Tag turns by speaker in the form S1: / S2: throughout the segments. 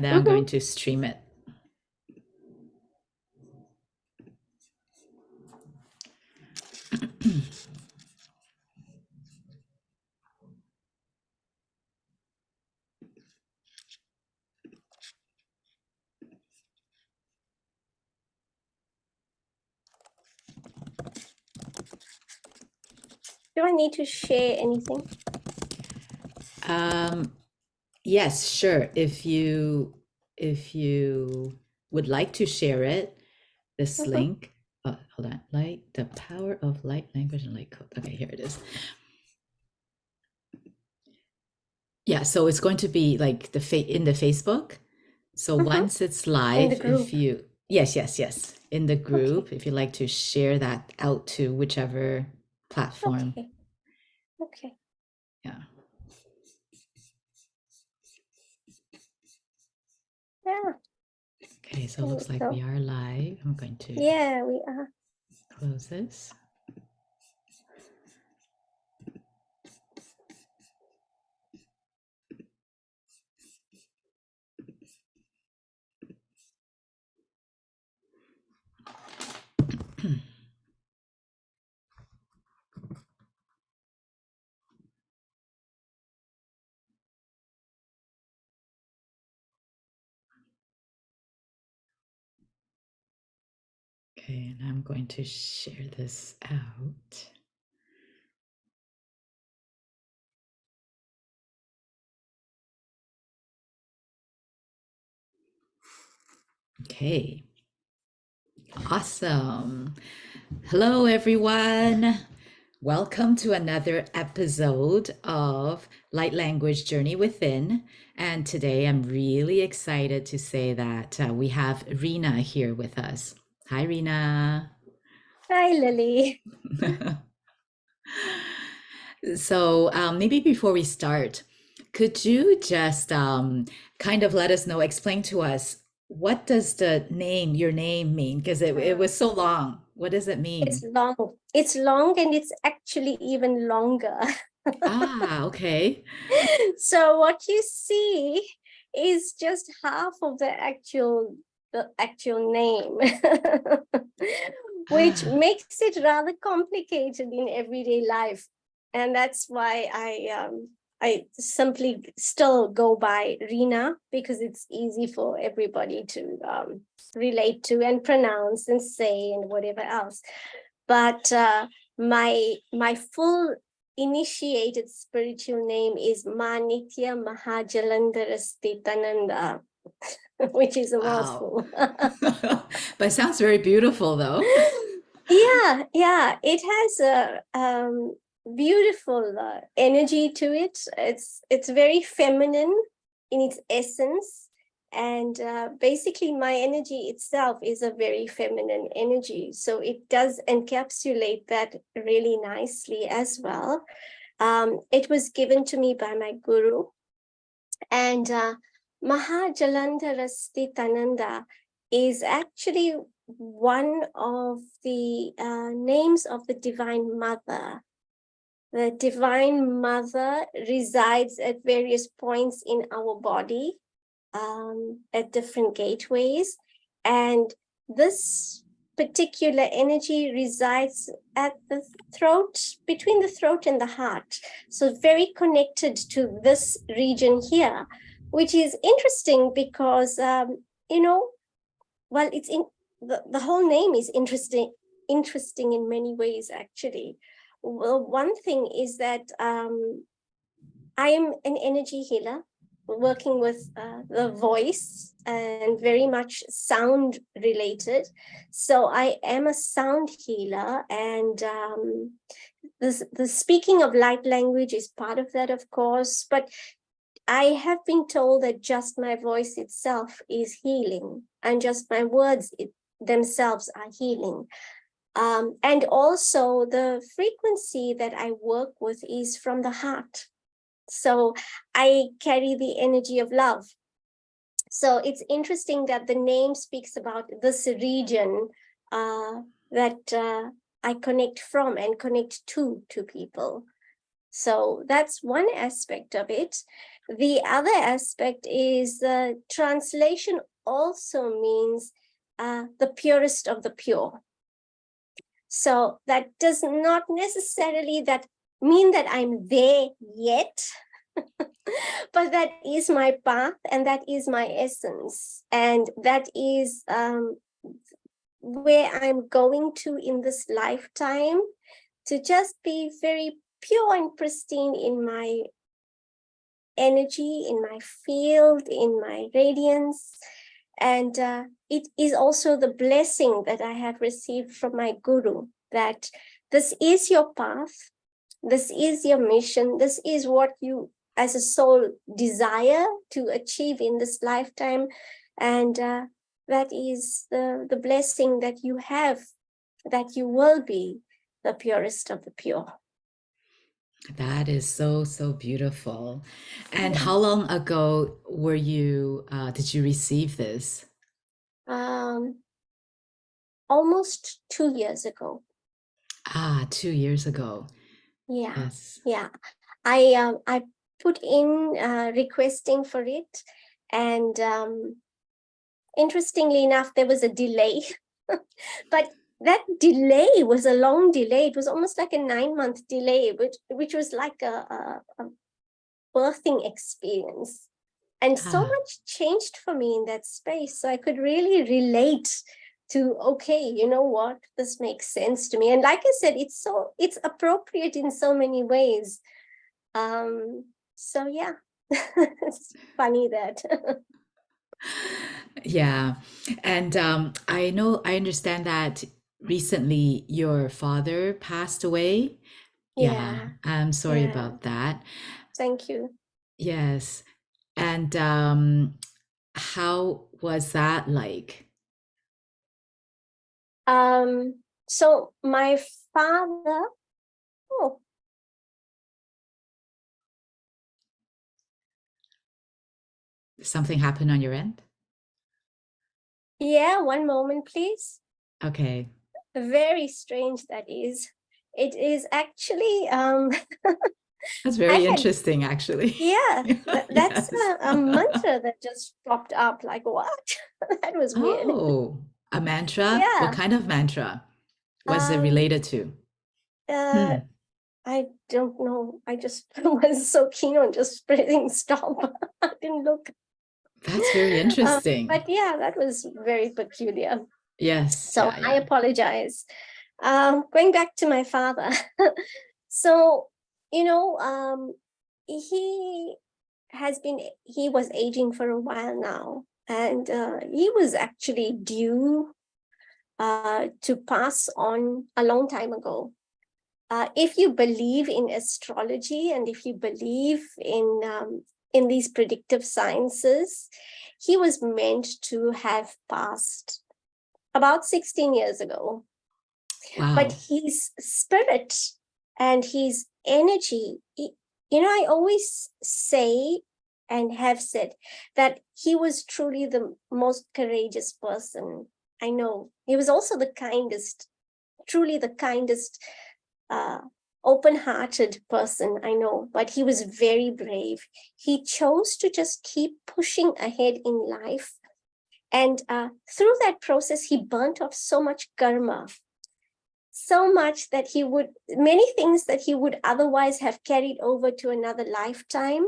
S1: Then I'm going to stream it.
S2: Do I need to share anything?
S1: Yes, sure. If you would like to share it, this link. Oh, hold on. Light, the power of light language and light code. Okay, here it is. Yeah, so it's going to be like in the Facebook. So once it's live, if you yes, in the group, if you'd like to share that out to whichever platform.
S2: Okay.
S1: Yeah.
S2: Yeah.
S1: Okay, so it looks like we are live. I'm going to
S2: we are.
S1: Close this. Okay, and I'm going to share this out. Okay. Awesome. Hello, everyone. Welcome to another episode of Light Language Journey Within. And today I'm really excited to say that we have Reena here with us. Hi, Reena.
S2: Hi, Lily.
S1: So maybe before we start, could you just kind of let us know, explain to us, what does your name mean? Because it was so long. What does it mean?
S2: It's long. It's long and it's actually even longer.
S1: Okay.
S2: So what you see is just half of the actual name, which makes it rather complicated in everyday life. And that's why I simply still go by Reena, because it's easy for everybody to relate to and pronounce and say and whatever else. But my full initiated spiritual name is Manitya Mahajalandhara, which is a mouthful.
S1: But it sounds very beautiful, though.
S2: Yeah, it has a beautiful energy to it. It's very feminine in its essence, and basically my energy itself is a very feminine energy, so it does encapsulate that really nicely as well. It was given to me by my guru, and Mahajalandhara Stitananda is actually one of the names of the Divine Mother. The Divine Mother resides at various points in our body, at different gateways, and this particular energy resides at the throat, between the throat and the heart. So very connected to this region here, which is interesting because, well, it's in the whole name is interesting in many ways, actually. Well, one thing is that I am an energy healer working with the voice and very much sound related. So I am a sound healer, and the speaking of light language is part of that, of course, but I have been told that just my voice itself is healing, and just my words themselves are healing. And also the frequency that I work with is from the heart. So I carry the energy of love. So it's interesting that the name speaks about this region that I connect from and connect to people. So that's one aspect of it. the other aspect is translation also means the purest of the pure. So that does not necessarily that mean that I'm there yet, but that is my path and that is my essence. And that is where I'm going to in this lifetime, to just be very pure and pristine in my energy, in my field, in my radiance. And it is also the blessing that I have received from my guru, that this is your path, this is your mission, this is what you as a soul desire to achieve in this lifetime. And that is the blessing that you have, that you will be the purest of the pure.
S1: That is so, so beautiful. And
S2: Yeah.
S1: how long ago did you receive this?
S2: Almost 2 years ago.
S1: 2 years ago.
S2: Yeah,
S1: Yes.
S2: yeah. I put in requesting for it, and interestingly enough, there was a delay, but that delay was a long delay. It was almost like a 9-month delay, which was like a birthing experience. And so
S1: Ah,
S2: much changed for me in that space. So I could really relate to, okay, you know what, this makes sense to me. And like I said, it's appropriate in so many ways. So yeah, it's funny that.
S1: yeah. And I understand that recently your father passed away. Yeah,
S2: Yeah,
S1: I'm sorry
S2: yeah.
S1: about that.
S2: Thank you.
S1: Yes. And how was that like?
S2: So my father, oh,
S1: Something happened on your end?
S2: yeah, one moment, please.
S1: Okay.
S2: Very strange that is. It is actually,
S1: That's
S2: I
S1: very
S2: had,
S1: interesting, actually.
S2: yeah, that's
S1: Yes.
S2: a mantra that just popped up. Like, what? That was weird.
S1: Oh, a mantra? What
S2: Yeah.
S1: kind of mantra was it
S2: Um,
S1: related to?
S2: uh,
S1: Hmm,
S2: I don't know. I just was so keen on just pressing stop. I didn't look.
S1: that's very
S2: But
S1: interesting.
S2: yeah, that was very peculiar.
S1: Yes,
S2: So
S1: yeah,
S2: I
S1: yeah.
S2: apologize. Going back to my father. So, you know, he he was aging for a while now, and he was actually due to pass on a long time ago. If you believe in astrology and if you believe in these predictive sciences, he was meant to have passed about 16 years ago. But
S1: Wow.
S2: his spirit and his energy, I always say and have said that he was truly the most courageous person I know. He was also the kindest, truly the kindest, uh, open-hearted person I know, but he was very brave. He chose to just keep pushing ahead in life. And through that process, he burnt off so much karma, so much that many things that he would otherwise have carried over to another lifetime,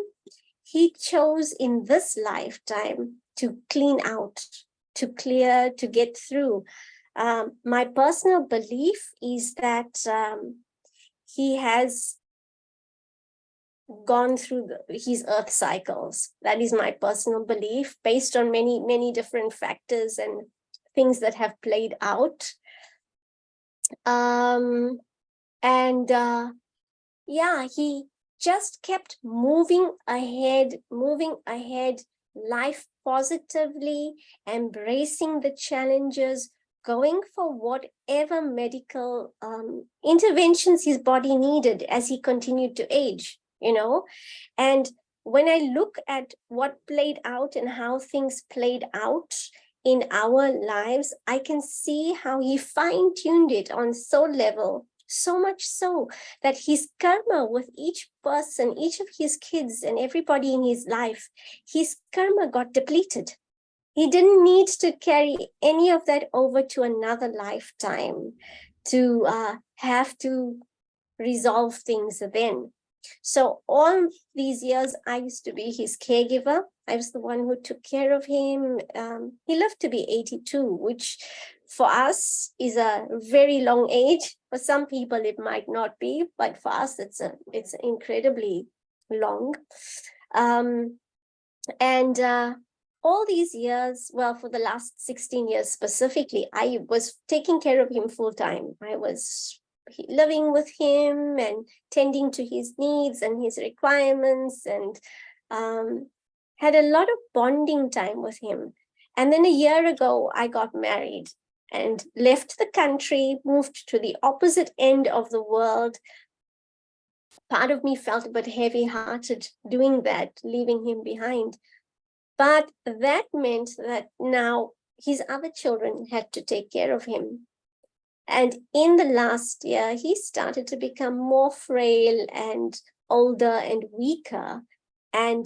S2: he chose in this lifetime to clean out, to clear, to get through. My personal belief is that he has gone through his earth cycles. That is my personal belief, based on many, many different factors and things that have played out. Um, and yeah, he just kept moving ahead, life positively, embracing the challenges, going for whatever medical interventions his body needed as he continued to age. And when I look at what played out and how things played out in our lives, I can see how he fine-tuned it on soul level So much so that his karma with each person, each of his kids and everybody in his life, his karma got depleted. He didn't need to carry any of that over to another lifetime to have to resolve things then. So all these years, I used to be his caregiver. I was the one who took care of him. He lived to be 82, which for us is a very long age. For some people, it might not be, but for us, it's incredibly long. And all these years, well, for the last 16 years specifically, I was taking care of him full time. I was living with him and tending to his needs and his requirements, and had a lot of bonding time with him. And then a year ago, I got married and left the country, moved to the opposite end of the world. Part of me felt a bit heavy-hearted doing that, leaving him behind. But that meant that now his other children had to take care of him. And in the last year, he started to become more frail and older and weaker. And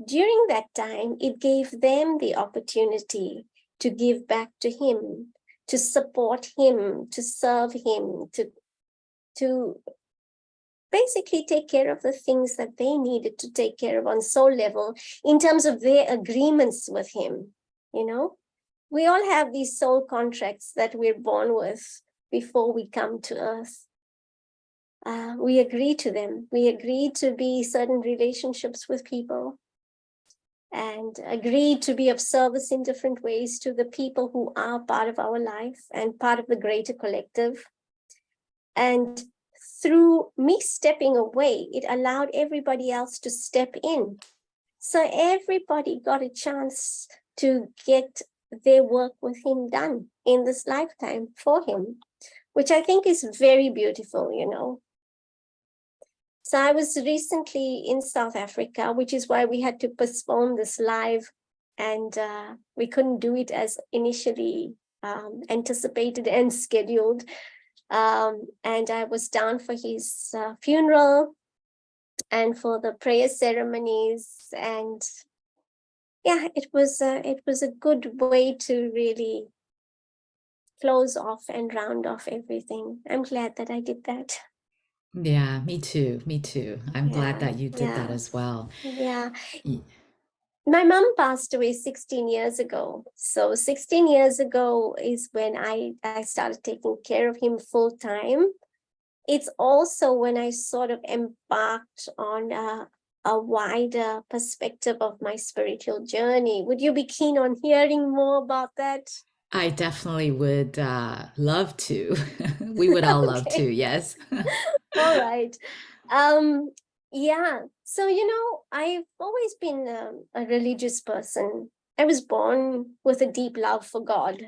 S2: during that time, it gave them the opportunity to give back to him, to support him, to serve him, to basically take care of the things that they needed to take care of on soul level in terms of their agreements with him. You know, we all have these soul contracts that we're born with before we come to earth. We agree to them. We agree to be certain relationships with people and agree to be of service in different ways to the people who are part of our life and part of the greater collective. And through me stepping away, it allowed everybody else to step in. So everybody got a chance to get their work with him done in this lifetime for him, which I think is very beautiful, you know. So I was recently in South Africa, which is why we had to postpone this live, and we couldn't do it as initially anticipated and scheduled. And I was down for his funeral and for the prayer ceremonies, and yeah, it was a good way to really close off and round off everything. I'm glad that I did that.
S1: Yeah, me too. Me too. I'm glad
S2: Yeah,
S1: that you did that
S2: yeah,
S1: as well.
S2: yeah.
S1: Y-
S2: My mom passed away 16 years ago. So 16 years ago is when I started taking care of him full time. It's also when I sort of embarked on a wider perspective of my spiritual journey. Would you be keen on hearing more about that?
S1: I definitely would love to. We would all love to,
S2: Okay,
S1: yes.
S2: all right. Um, yeah, so I've always been a religious person. I was born with a deep love for God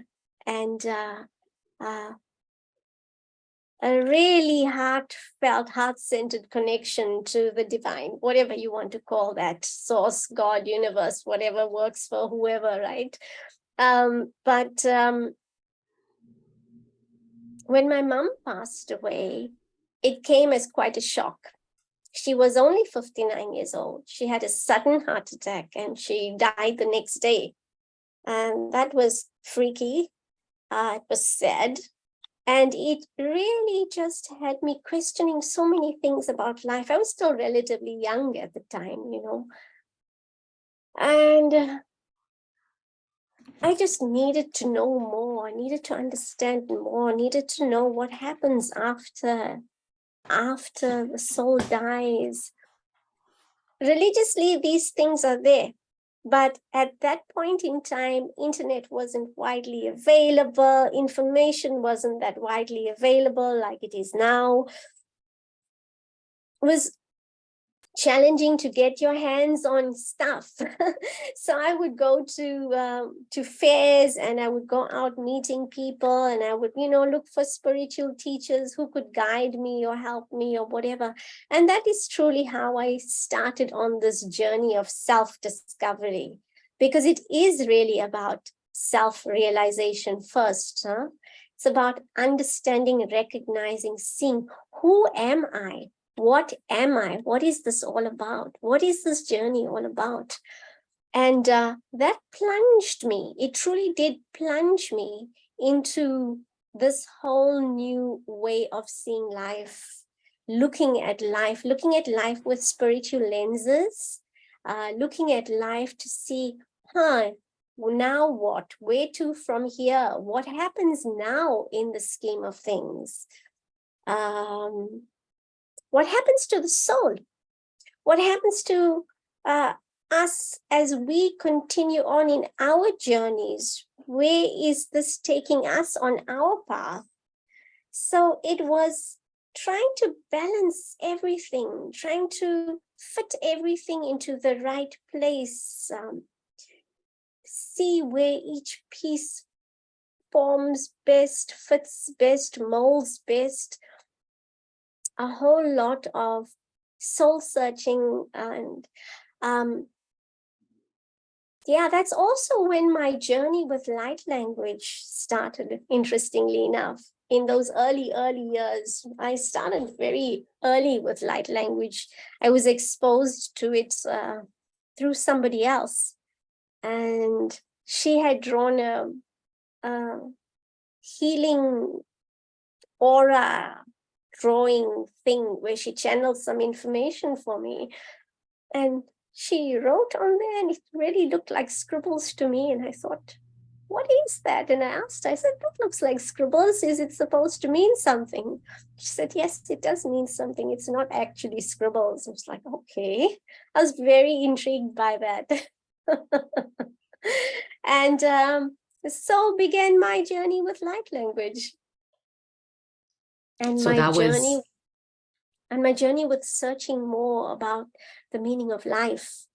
S2: and uh, a really heartfelt, heart-centered connection to the divine, whatever you want to call that, source, God, universe, whatever works for whoever, right? But when my mom passed away, it came as quite a shock. She was only 59 years old. She had a sudden heart attack and she died the next day. And that was freaky. It was sad. And it really just had me questioning so many things about life. I was still relatively young at the time, and I just needed to know more. I needed to understand more. I needed to know what happens after the soul dies. Religiously, these things are there. But at that point in time, internet wasn't widely available. Information wasn't that widely available like it is now. It was challenging to get your hands on stuff. So I would go to fairs and I would go out meeting people and I would look for spiritual teachers who could guide me or help me or whatever. And that is truly how I started on this journey of self-discovery, because it is really about self-realization first, huh? It's about understanding, recognizing, seeing, who am I? What am I? What is this all about? What is this journey all about? And that plunged me. It truly did plunge me into this whole new way of seeing life, looking at life with spiritual lenses, looking at life to see, now what? Where to from here? What happens now in the scheme of things? What happens to the soul? What happens to us as we continue on in our journeys? Where is this taking us on our path? So it was trying to balance everything, trying to fit everything into the right place, see where each piece forms best, fits best, molds best. A whole lot of soul searching. And yeah, that's also when my journey with light language started, interestingly enough. In those early years, I started very early with light language. I was exposed to it through somebody else. And she had drawn a healing aura drawing thing where she channeled some information for me. And she wrote on there, and it really looked like scribbles to me. And I thought, what is that? And I asked, I said, that looks like scribbles. Is it supposed to mean something? She said, yes, it does mean something. It's not actually scribbles. I was like, okay. I was very intrigued by that. And so began my journey with light language. And
S1: So
S2: my
S1: that
S2: journey
S1: was
S2: with searching more about the meaning of life.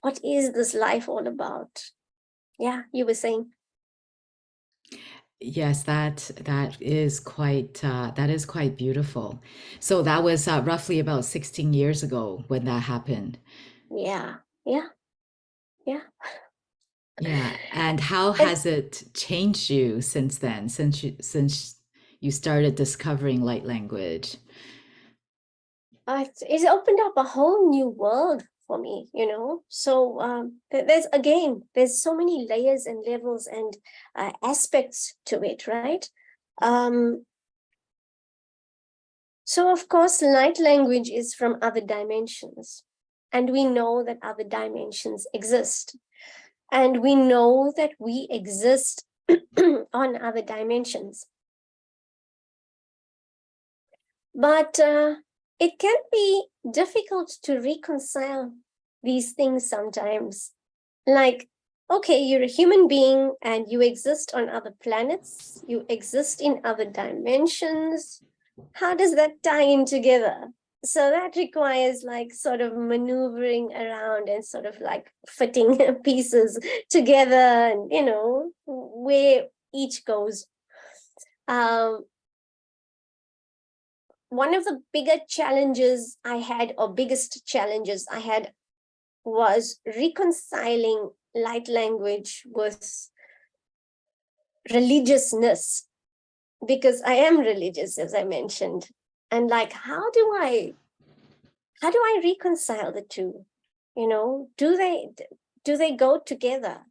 S2: What is this life all about? Yeah, you were saying.
S1: yes, that is quite beautiful. So that was roughly about 16 years ago when that happened.
S2: Yeah, yeah, yeah.
S1: Yeah, and how
S2: It's,
S1: has it changed you since then, since you started discovering light language?
S2: it's opened up a whole new world for me, So there's so many layers and levels and aspects to it, right? Um, so of course, light language is from other dimensions, and we know that other dimensions exist, and we know that we exist on other dimensions. But it can be difficult to reconcile these things sometimes. Like, okay, you're a human being and you exist on other planets, you exist in other dimensions. How does that tie in together? So that requires like sort of maneuvering around and sort of like fitting pieces together, and where each goes. One of the biggest challenges I had was reconciling light language with religiousness, because I am religious, as I mentioned. And like, how do I reconcile the two? Do they go together?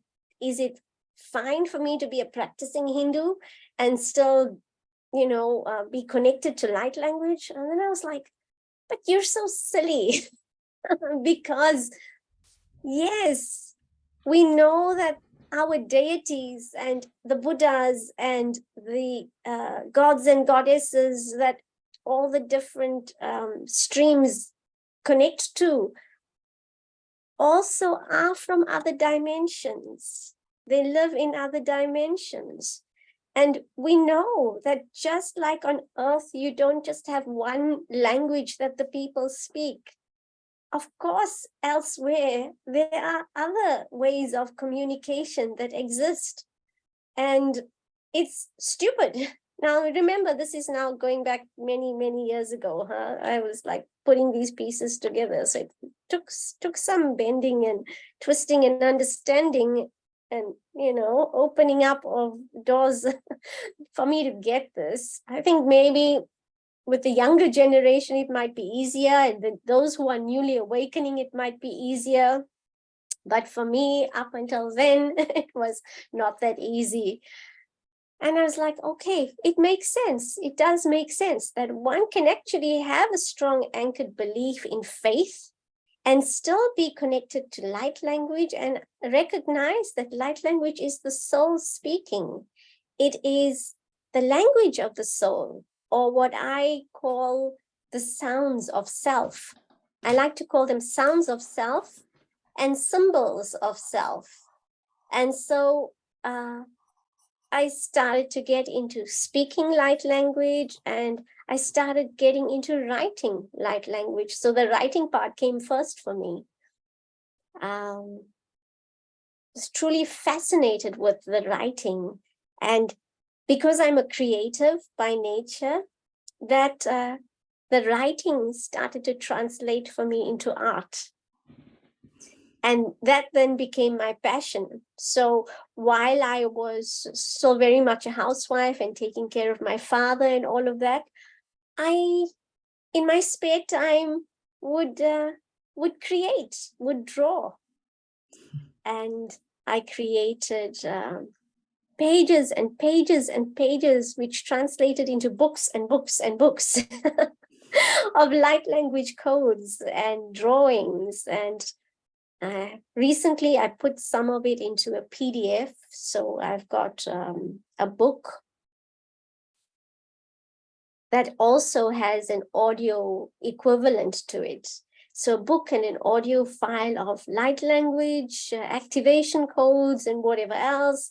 S2: Is it fine for me to be a practicing Hindu and still be connected to light language? And then I was like, but you're so silly. Because yes, we know that our deities and the Buddhas and the gods and goddesses that all the different streams connect to also are from other dimensions. They live in other dimensions. And we know that just like on Earth, you don't just have one language that the people speak. Of course, elsewhere, there are other ways of communication that exist. And it's stupid. Now, remember, this is now going back many, many years ago. I was like putting these pieces together. So it took some bending and twisting and understanding and, opening up of doors for me to get this. I think maybe with the younger generation, it might be easier. And those who are newly awakening, it might be easier. But for me, up until then, it was not that easy. And I was like, okay, it makes sense. It does make sense that one can actually have a strong anchored belief in faith and still be connected to light language and recognize that light language is the soul speaking. It is the language of the soul, or what I call the sounds of self. I like to call them sounds of self and symbols of self. And so I started to get into speaking light language, and I started getting into writing light language. So the writing part came first for me. Was truly fascinated with the writing. And because I'm a creative by nature, that the writing started to translate for me into art. And that then became my passion. So while I was still very much a housewife and taking care of my father and all of that, I, in my spare time, would create, would draw. And I created pages and pages and pages, which translated into books and books and books of light language codes and drawings. And recently, I put some of it into a PDF. So I've got a book that also has an audio equivalent to it. So a book and an audio file of light language, activation codes, and whatever else.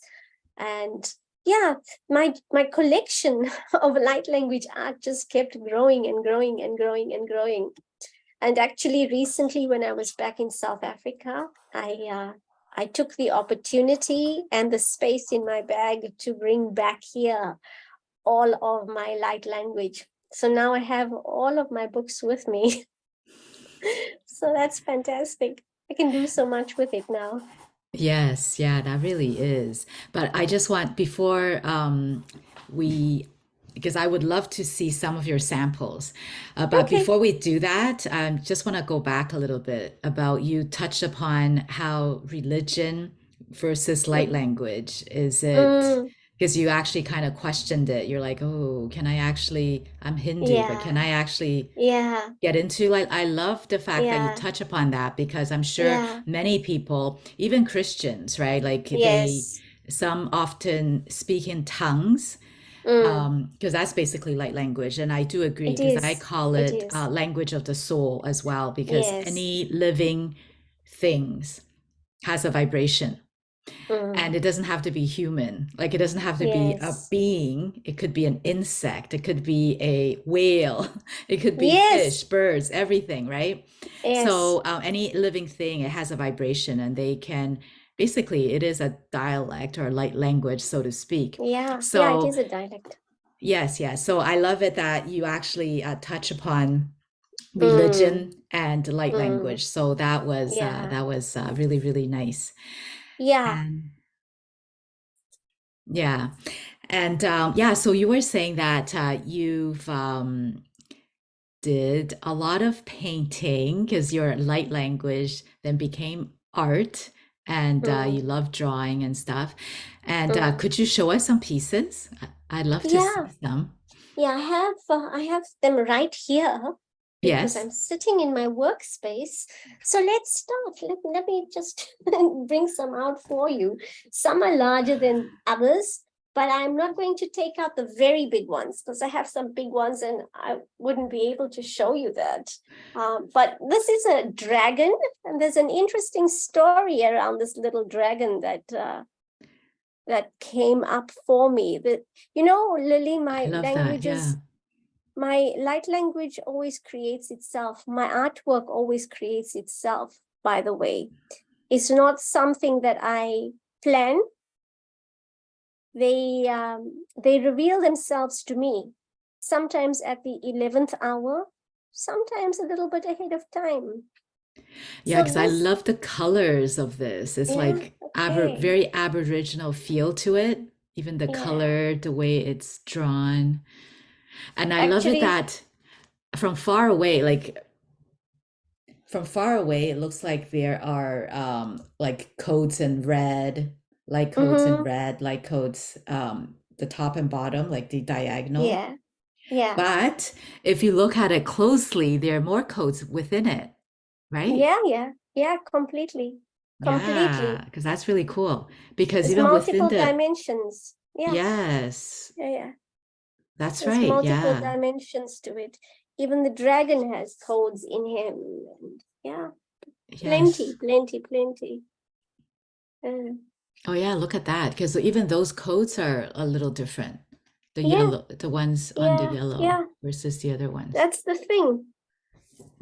S2: And yeah, my collection of light language art just kept growing and growing and growing and growing. And actually, recently, when I was back in South Africa, I took the opportunity and the space in my bag to bring back here all of my light language. So now I have all of my books with me. So that's fantastic. I can do so much with it now.
S1: Yes, yeah, that really is. But I just want, before we, because I would love to see some of your samples. But
S2: Okay.
S1: before we do that, I just want to go back a little bit about you touched upon how religion versus light
S2: Mm,
S1: language is it,
S2: mm,
S1: because you actually kind of questioned it. You're like, oh, can I actually, I'm Hindu, but can
S2: yeah.
S1: I actually
S2: Yeah.
S1: get into? Like, I love the fact that you
S2: Yeah.
S1: touch upon that, because I'm sure
S2: Yeah.
S1: many people, even Christians, right, like they,
S2: Yes.
S1: some often speak in tongues,
S2: Mm,
S1: because that's basically light language. And I do agree,
S2: it
S1: because I
S2: is.
S1: call
S2: It
S1: it
S2: is.
S1: language of the soul as well, because
S2: Yes.
S1: any living things has a vibration, and
S2: Mm,
S1: it doesn't have to be human. Like, it doesn't have to be a
S2: yes.
S1: being. It could be an insect, it could be a whale, it could be fish,
S2: Yes.
S1: birds, everything, right?
S2: Yes.
S1: So any living thing, it has a vibration, and they can, basically, it is a dialect or a light language, so to speak.
S2: Yeah. Yeah, it
S1: So
S2: is a dialect.
S1: yes, yes, so I love it that you actually touch upon
S2: Mm,
S1: religion and light
S2: mm,
S1: language. So
S2: yeah.
S1: that was really, really nice.
S2: Yeah.
S1: And yeah. And yeah, so you were saying that you've did a lot of painting, because your light language then became art, and you
S2: Mm,
S1: love drawing and stuff. And
S2: mm.
S1: could you show us some pieces? I'd love to
S2: Yeah.
S1: see some.
S2: Yeah, I have them right here because
S1: Yes.
S2: I'm sitting in my workspace. So let's start. Let me just bring some out for you. Some are larger than others, but I'm not going to take out the very big ones because I have some big ones and I wouldn't be able to show you that. But this is a dragon, and there's an interesting story around this little dragon that came up for me. That, Lily,
S1: I love that. Yeah.
S2: my light language always creates itself. My artwork always creates itself, by the way. It's not something that I plan. They reveal themselves to me, sometimes at the 11th hour, sometimes a little bit ahead of time.
S1: Yeah,
S2: So
S1: because I
S2: this,
S1: love the colors of this. It's
S2: yeah,
S1: like
S2: okay.
S1: very Aboriginal feel to it, even the
S2: Yeah.
S1: color, the way it's drawn. And I love it
S2: Actually,
S1: that from far away, like from far away, it looks like there are like coats in red, light coats in
S2: mm-hmm,
S1: red, light coats, the top and bottom, like the diagonal.
S2: yeah, yeah,
S1: But if you look at it closely, there are more coats within it, right?
S2: yeah, yeah, yeah, completely,
S1: Yeah,
S2: completely.
S1: because that's really cool. Because
S2: There's
S1: even within
S2: multiple
S1: the,
S2: dimensions. Yeah,
S1: yes,
S2: yeah, yeah.
S1: that's
S2: There's
S1: right.
S2: multiple
S1: Yeah.
S2: dimensions to it. Even the dragon has codes in him. And yeah, plenty,
S1: Yes.
S2: plenty, plenty. Uh,
S1: Oh yeah, look at that. Because even those coats are a little different. The
S2: yeah,
S1: yellow, the ones on the
S2: yeah,
S1: yellow
S2: yeah.
S1: versus the other ones.
S2: That's the thing.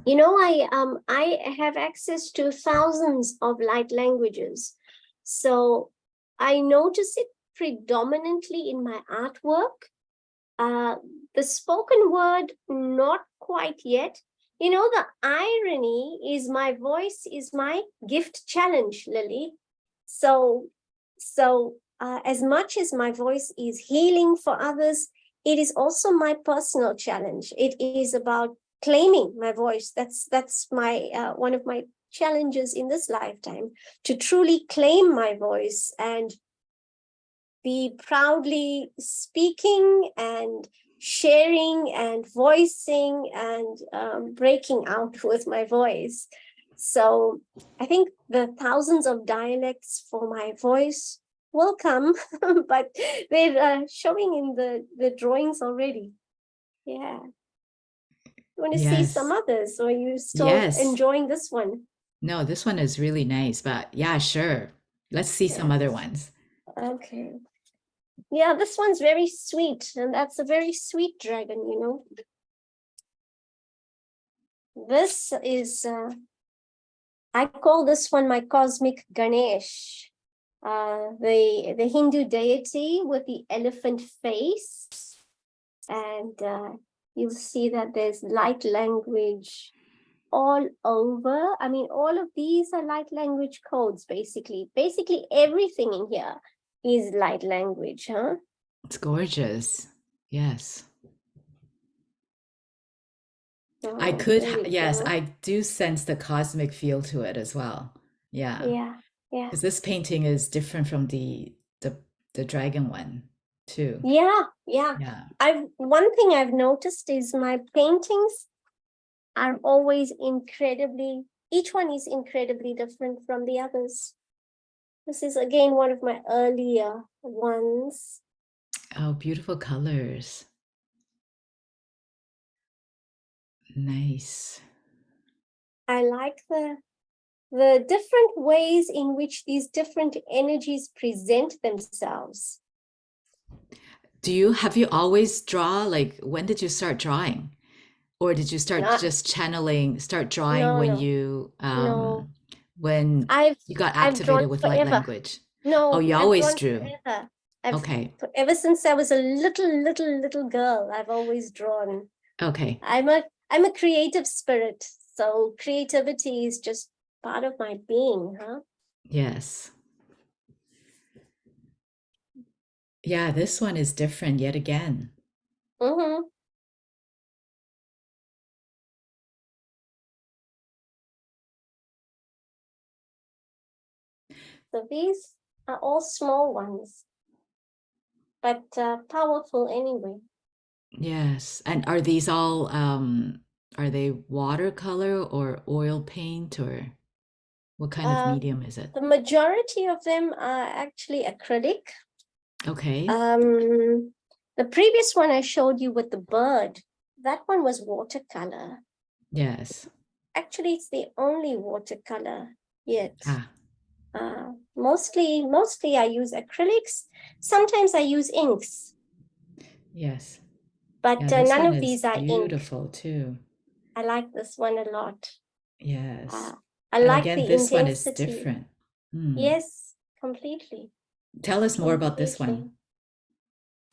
S2: I have access to thousands of light languages. So I notice it predominantly in my artwork. Uh, the spoken word, not quite yet. The irony is my voice is my gift challenge, Lily. So, so as much as my voice is healing for others, it is also my personal challenge. It is about claiming my voice. That's my one of my challenges in this lifetime, to truly claim my voice and be proudly speaking and sharing and voicing and breaking out with my voice. So I think the thousands of dialects for my voice will come, but they're showing in the drawings already. Yeah. You want to see some
S1: Yes.
S2: others, or are you still
S1: Yes.
S2: enjoying this one?
S1: No, this one is really nice, but yeah, sure. Let's see some
S2: Yeah.
S1: other ones.
S2: Okay. Yeah, this one's very sweet, and that's a very sweet dragon. This is, I call this one my cosmic Ganesh, the Hindu deity with the elephant face. And you'll see that there's light language all over. I mean, all of these are light language codes, basically. Basically, everything in here is light language, huh?
S1: It's gorgeous. Yes. I
S2: Oh,
S1: could,
S2: there we
S1: yes,
S2: go.
S1: I do sense the cosmic feel to it as well. Yeah.
S2: Yeah, yeah.
S1: Because this painting is different from the dragon one too.
S2: Yeah, yeah.
S1: Yeah.
S2: One thing I've noticed is my paintings are always each one is incredibly different from the others. This is again one of my earlier ones.
S1: Oh, beautiful colors. Nice.
S2: I like the different ways in which these different energies present themselves.
S1: Have you always draw? Like, when did you start drawing? Or did you start
S2: Not
S1: just start drawing
S2: no
S1: when
S2: no no.
S1: when
S2: I've
S1: you got
S2: I've drawn
S1: activated with light
S2: forever.
S1: language? Oh,
S2: No,
S1: you
S2: I've
S1: always
S2: drawn
S1: drew.
S2: forever. I've
S1: Okay.
S2: ever since I was a little girl, I've always drawn.
S1: Okay.
S2: I'm a creative spirit, so creativity is just part of my being, huh?
S1: Yes. Yeah, this one is different yet again.
S2: Mm-hmm. So these are all small ones, but powerful anyway.
S1: Yes. And are these all are they watercolor or oil paint or what kind of
S2: Uh,
S1: medium is it?
S2: the majority of them are actually acrylic.
S1: Okay.
S2: Um, the previous one I showed you with the bird, that one was watercolor.
S1: Yes.
S2: Actually, it's the only watercolor yet.
S1: Ah,
S2: Mostly I use acrylics. Sometimes I use inks,
S1: yes.
S2: but
S1: Yeah, this
S2: none
S1: one
S2: of
S1: is
S2: these are ink.
S1: beautiful too.
S2: I like this one a lot.
S1: Yes.
S2: Uh, I
S1: And
S2: like
S1: again,
S2: the
S1: this one is
S2: intensity.
S1: different. Hmm.
S2: Yes, completely,
S1: Tell us more about this one.
S2: completely.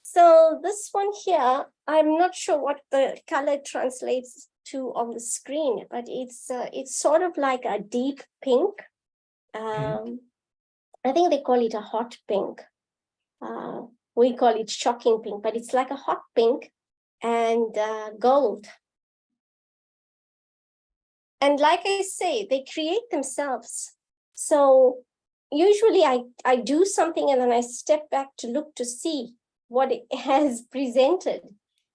S2: So this one here, I'm not sure what the color translates to on the screen, but it's sort of like a deep pink.
S1: Okay.
S2: I think they call it a hot pink. Uh, we call it shocking pink, but it's like a hot pink and gold. And like I say, they create themselves. So usually I do something and then I step back to look to see what it has presented.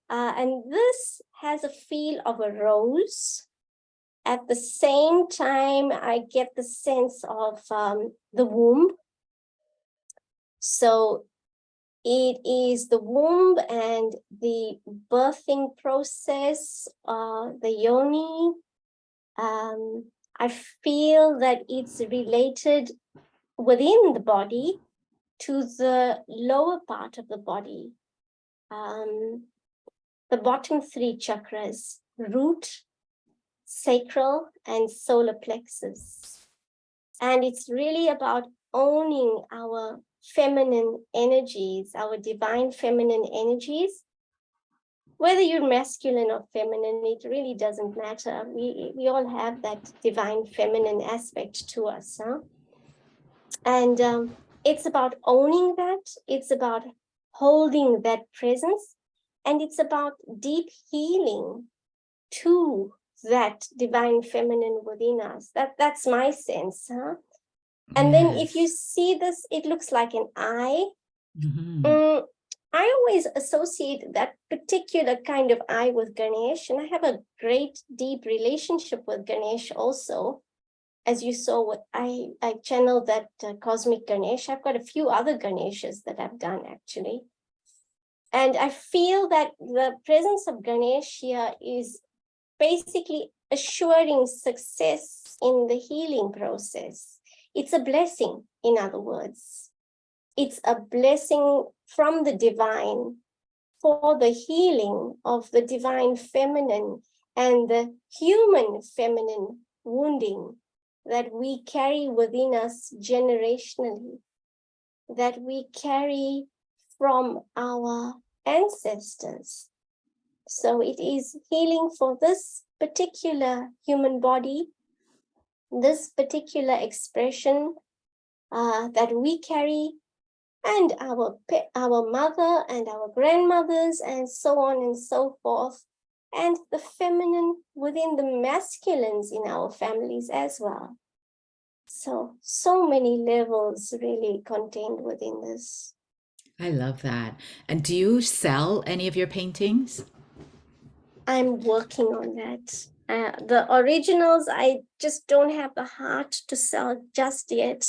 S2: And this has a feel of a rose. At the same time, I get the sense of the womb. So it is the womb and the birthing process, the yoni. I feel that it's related within the body to the lower part of the body, the bottom three chakras, root, sacral, and solar plexus. And it's really about owning our feminine energies, our divine feminine energies. Whether you're masculine or feminine, it really doesn't matter. We all have that divine feminine aspect to us. Huh? And it's about owning that. It's about holding that presence. And it's about deep healing to that divine feminine within us. That's my sense. Huh? And then if you
S1: Yes.
S2: see this, it looks like an eye.
S1: Hmm.
S2: I always associate that particular kind of eye with Ganesh, and I have a great, deep relationship with Ganesh also. As you saw, I channeled that cosmic Ganesh. I've got a few other Ganeshas that I've done actually. And I feel that the presence of Ganesh here is basically assuring success in the healing process. It's a blessing, in other words. It's a blessing from the divine for the healing of the divine feminine and the human feminine wounding that we carry within us generationally, that we carry from our ancestors. So it is healing for this particular human body, this particular expression that we carry, and our mother and our grandmothers, and so on and so forth, and the feminine within the masculines in our families as well. So many levels really contained within this.
S1: I love that. And do you sell any of your paintings?
S2: I'm working on that. The originals, I just don't have the heart to sell just yet.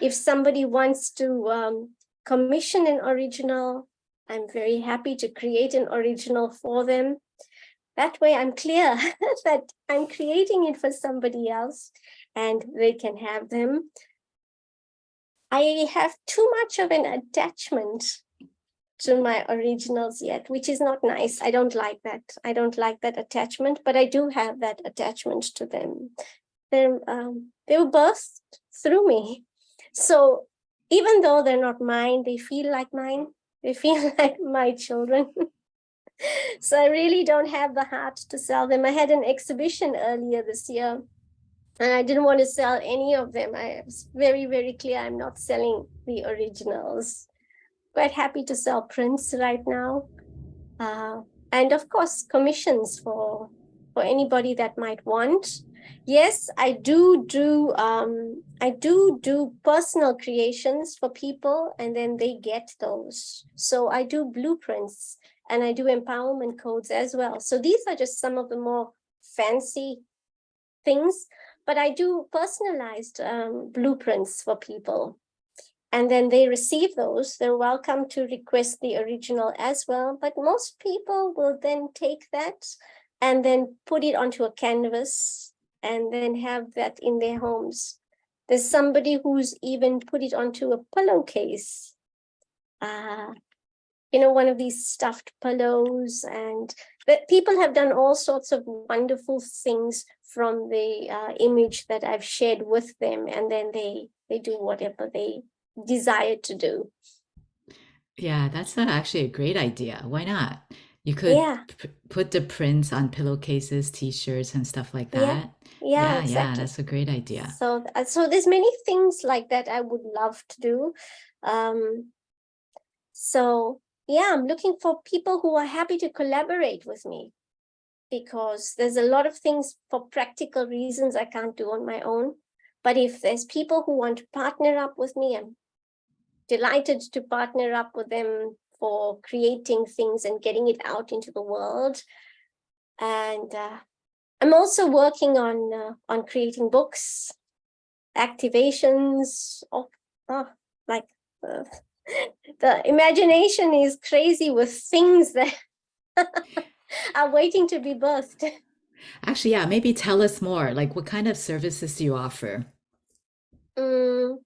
S2: If somebody wants to commission an original, I'm very happy to create an original for them. That way I'm clear that I'm creating it for somebody else and they can have them. I have too much of an attachment to my originals yet, which is not nice. I don't like that. I don't like that attachment, but I do have that attachment to them. They were birthed through me. So even though they're not mine, they feel like mine. They feel like my children. So I really don't have the heart to sell them. I had an exhibition earlier this year and I didn't want to sell any of them. I was very, very clear I'm not selling the originals. Quite happy to sell prints right now. And of course, commissions for anybody that might want. Yes, I do personal creations for people, and then they get those. So I do blueprints and I do empowerment codes as well. So these are just some of the more fancy things, but I do personalized blueprints for people. And then they receive those. They're welcome to request the original as well. But most people will then take that and then put it onto a canvas and then have that in their homes. There's somebody who's even put it onto a pillowcase. One of these stuffed pillows, and that people have done all sorts of wonderful things from the image that I've shared with them, and then they do whatever they desire to do.
S1: Yeah, that's actually a great idea. Why not? You could
S2: Yeah,
S1: put the prints on pillowcases, t-shirts, and stuff like
S2: yeah,
S1: that.
S2: yeah,
S1: Yeah,
S2: exactly.
S1: that's a great idea.
S2: So there's many things like that I would love to do. Um, so yeah, I'm looking for people who are happy to collaborate with me, because there's a lot of things for practical reasons I can't do on my own. But if there's people who want to partner up with me, I'm delighted to partner up with them for creating things and getting it out into the world. And I'm also working on creating books, activations of oh, like uh, the imagination is crazy with things that are waiting to be birthed.
S1: Actually, yeah, maybe tell us more. Like, what kind of services do you offer?
S2: Mm,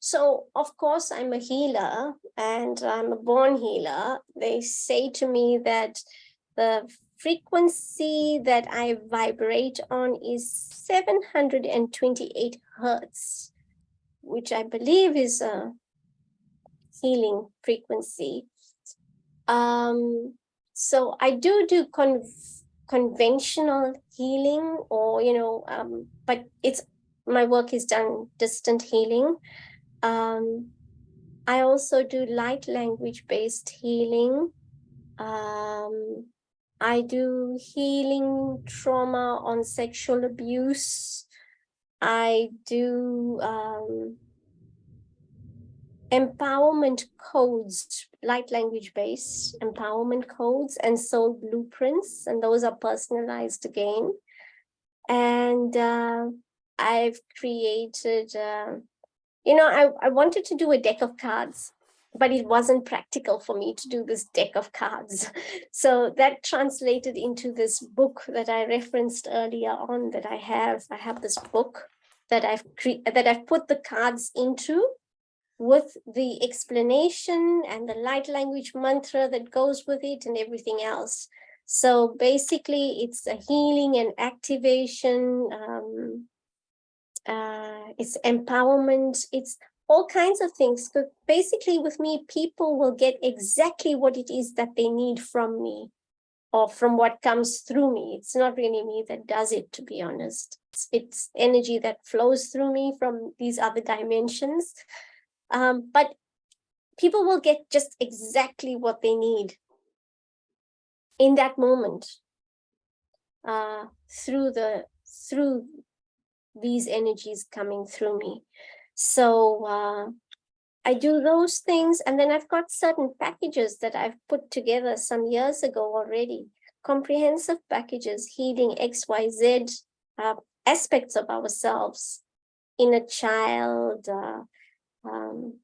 S2: so, of course, I'm a healer and I'm a born healer. They say to me that the frequency that I vibrate on is 728 hertz, which I believe is a healing frequency. So I do conventional healing, or but it's my work is done distant healing. Um, I also do light language based healing. Um, I do healing trauma on sexual abuse. I do empowerment codes, light language based empowerment codes, and soul blueprints, and those are personalized again. And I've created, I wanted to do a deck of cards, but it wasn't practical for me to do this deck of cards. So that translated into this book that I referenced earlier on that I have. I have this book that I've put the cards into, with the explanation and the light language mantra that goes with it and everything else. So basically, it's a healing and activation. It's empowerment. It's all kinds of things. But basically, with me, people will get exactly what it is that they need from me, or from what comes through me. It's not really me that does it, to be honest. It's energy that flows through me from these other dimensions. But people will get just exactly what they need in that moment, through these energies coming through me. So I do those things, and then I've got certain packages that I've put together some years ago already. Comprehensive packages, healing XYZ aspects of ourselves, inner child, um,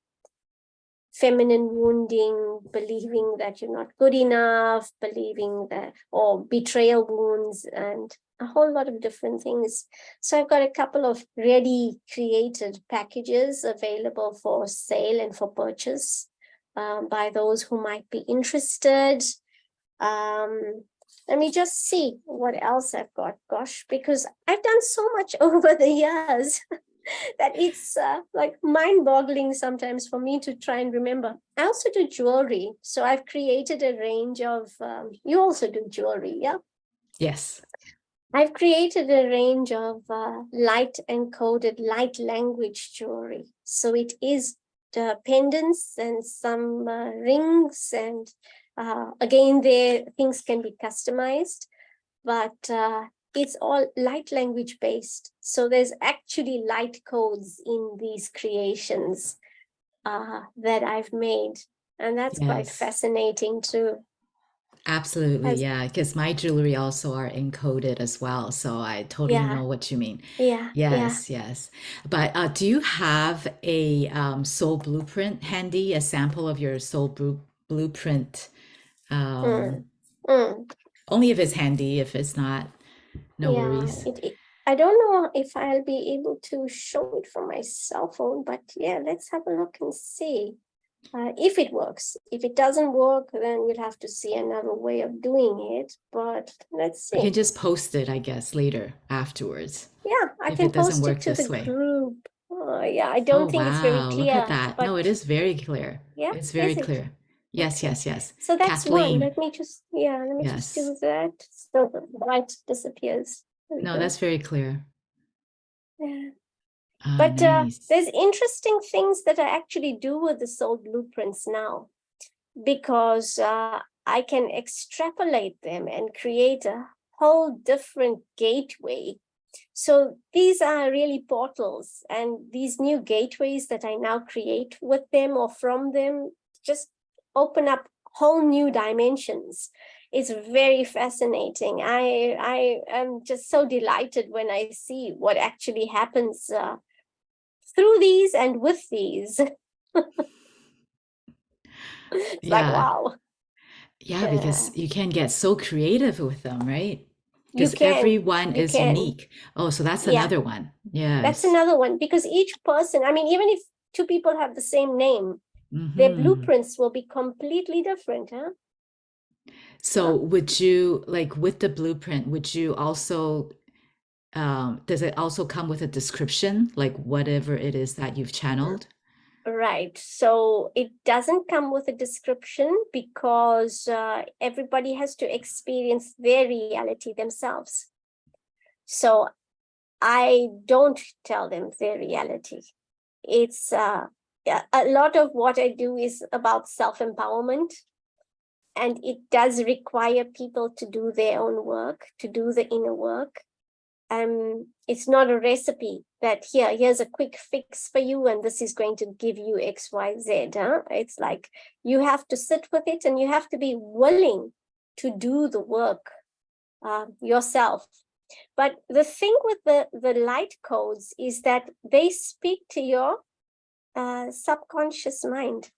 S2: feminine wounding, believing that you're not good enough, believing that, or betrayal wounds, and a whole lot of different things. So I've got a couple of ready created packages available for sale and for purchase by those who might be interested. Um, Let me just see what else I've got. Gosh, because I've done so much over the years that it's like mind-boggling sometimes for me to try and remember. I also do jewelry, so I've created a range of. You also do jewelry, yeah?
S1: Yes.
S2: I've created a range of light encoded light language jewelry. So it is the pendants and some rings, and again, there things can be customized, but it's all light language based. So there's actually light codes in these creations that I've made. And that's quite
S1: Yes.
S2: fascinating too.
S1: Absolutely,
S2: As
S1: yeah, because my jewelry also are encoded as well, so I totally
S2: Yeah,
S1: know what you mean.
S2: yeah, yeah.
S1: Yes, yes. But do you have a soul blueprint handy, a sample of your blueprint? Um,
S2: Mm, mm,
S1: Only if it's handy. If it's not, no
S2: yeah,
S1: worries.
S2: I don't know if I'll be able to show it from my cell phone, but yeah, let's have a look and see. If it works. If it doesn't work, then we'll have to see another way of doing it. But let's
S1: We can
S2: see.
S1: just post it, I guess, later afterwards
S2: Yeah, I
S1: if it
S2: can
S1: doesn't
S2: post it
S1: work
S2: to the
S1: this way.
S2: group. Yeah, I
S1: Oh,
S2: don't think it's very
S1: wow. Look at
S2: clear,
S1: that.
S2: but
S1: No, it is very clear.
S2: yeah,
S1: It's
S2: is
S1: very
S2: it?
S1: clear. Yes,
S2: Okay.
S1: yes, yes.
S2: So that's one.
S1: Kathleen.
S2: Let me just
S1: Yes.
S2: do that. So the light disappears. There we
S1: No,
S2: go.
S1: that's very clear.
S2: Yeah.
S1: Ah,
S2: But
S1: nice.
S2: there's interesting things that I actually do with the soul blueprints now, because I can extrapolate them and create a whole different gateway. So these are really portals, and these new gateways that I now create with them or from them just open up whole new dimensions. It's very fascinating. I am just so delighted when I see what actually happens through these and with these. It's like,
S1: Yeah.
S2: wow.
S1: Yeah,
S2: Uh,
S1: because you can get so creative with them, right?
S2: you
S1: Because
S2: can,
S1: everyone
S2: you
S1: is
S2: can.
S1: unique. Oh, so that's
S2: Yeah,
S1: another one.
S2: that's
S1: Yes.
S2: another one, because each person, I mean, even if two people have the same name, their
S1: Hmm.
S2: blueprints will be completely different, huh?
S1: So would you, like with the blueprint, would you also, does it also come with a description, like whatever it is that you've channeled?
S2: Right. So it doesn't come with a description, because everybody has to experience their reality themselves. So I don't tell them their reality. It's yeah, a lot of what I do is about self-empowerment, and it does require people to do their own work, to do the inner work. It's not a recipe that here's a quick fix for you and this is going to give you XYZ. Huh? It's like you have to sit with it and you have to be willing to do the work yourself. But the thing with the light codes is that they speak to your subconscious mind.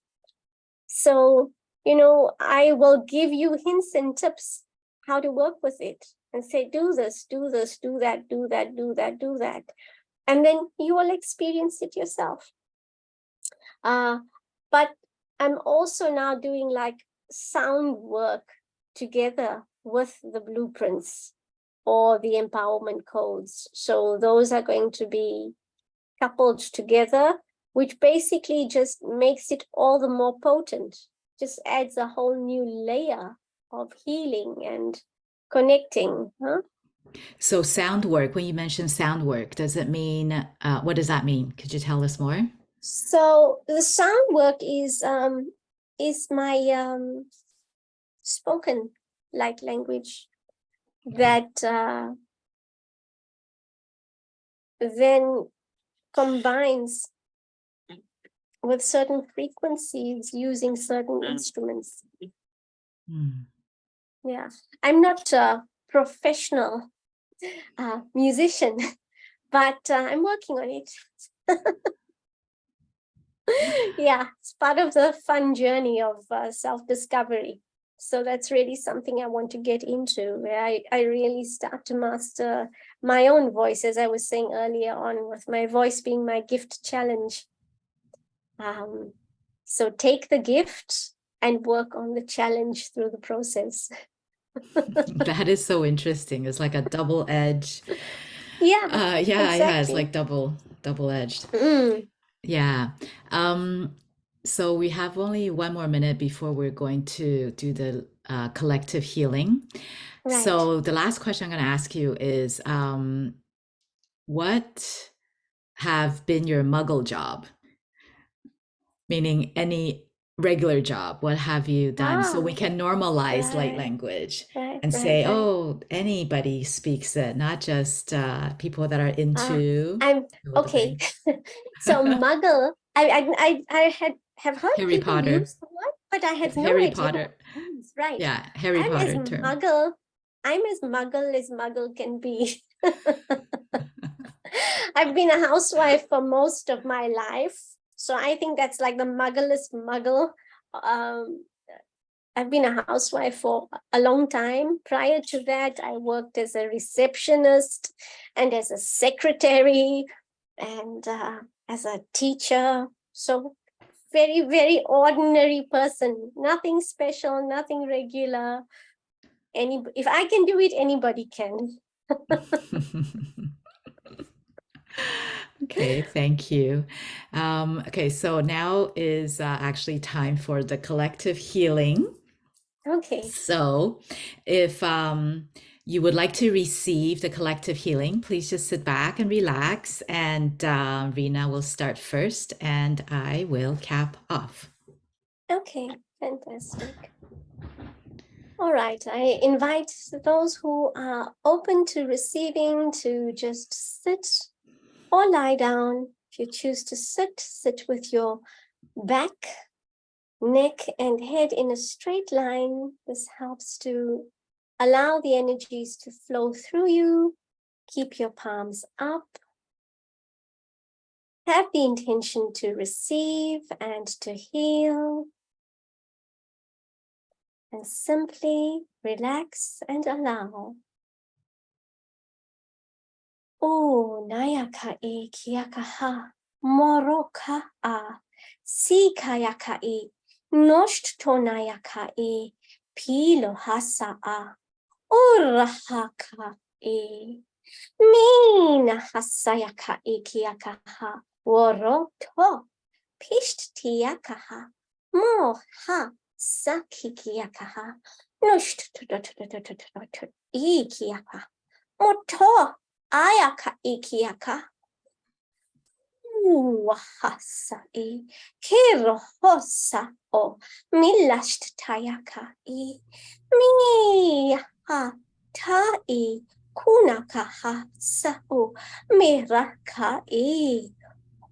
S2: So, I will give you hints and tips how to work with it and say, do this, do this, do that, do that, do that, do that. And then you will experience it yourself. But I'm also now doing like sound work together with the blueprints or the empowerment codes. So those are going to be coupled together, which basically just makes it all the more potent, just adds a whole new layer of healing and connecting. Huh?
S1: So sound work, when you mention sound work, does it mean, what does that mean? Could you tell us more?
S2: So the sound work is my spoken light language that then combines with certain frequencies using certain instruments.
S1: Hmm.
S2: Yeah, I'm not a professional musician, but I'm working on it. Yeah, it's part of the fun journey of self-discovery. So that's really something I want to get into, where I really start to master my own voice, as I was saying earlier on, with my voice being my gift challenge. Um, so take the gift and work on the challenge through the process.
S1: That is so interesting. It's like a double edge.
S2: Yeah,
S1: Yeah, it's
S2: exactly.
S1: like double edged.
S2: Mm,
S1: Yeah. Um, so we have only one more minute before we're going to do the collective healing.
S2: right.
S1: So the last question I'm going to ask you is, what have been your muggle job? Meaning any regular job, what have you done? So we
S2: Ah,
S1: can normalize light
S2: right,
S1: language
S2: right,
S1: and
S2: right,
S1: say,
S2: right.
S1: oh, anybody speaks it, not just people that are
S2: Ah,
S1: into
S2: I'm
S1: fill in the
S2: okay.
S1: blank.
S2: So muggle, I have heard
S1: Harry
S2: people
S1: Potter.
S2: use the word, but I
S1: It's
S2: had no
S1: Harry
S2: idea what
S1: Potter.
S2: it means. Right.
S1: Yeah, Harry
S2: I'm as
S1: Potter term.
S2: muggle, I'm as muggle can be. I've been a housewife for most of my life. So I think that's like the mugglest muggle. Um, I've been a housewife for a long time. Prior to that, I worked as a receptionist and as a secretary and as a teacher. So very, very ordinary person. Nothing special, nothing regular. If I can do it, anybody can.
S1: Okay, thank you. Okay, so now is actually time for the collective healing.
S2: Okay.
S1: So, if you would like to receive the collective healing, please just sit back and relax. And Rena will start first, and I will cap off.
S2: Okay. Fantastic. All right. I invite those who are open to receiving to just sit or lie down. If you choose to sit, sit with your back, neck, and head in a straight line. This helps to allow the energies to flow through you. Keep your palms up. Have the intention to receive and to heal. And simply relax and allow. O nayaka e kiakaha, moroka a, si kayaka e, nosht tonayaka e, pilo hasa a, urahaka e, mina hasayaka e kiakaha, woroto, pisht tiakaha, moha, sakikiakaha, nosht ikiaka, moto, ayaka ikiaka. Wahasa e kiro hosa o milasht tayaka e mi ha ta e kunaka ha sa o miraka e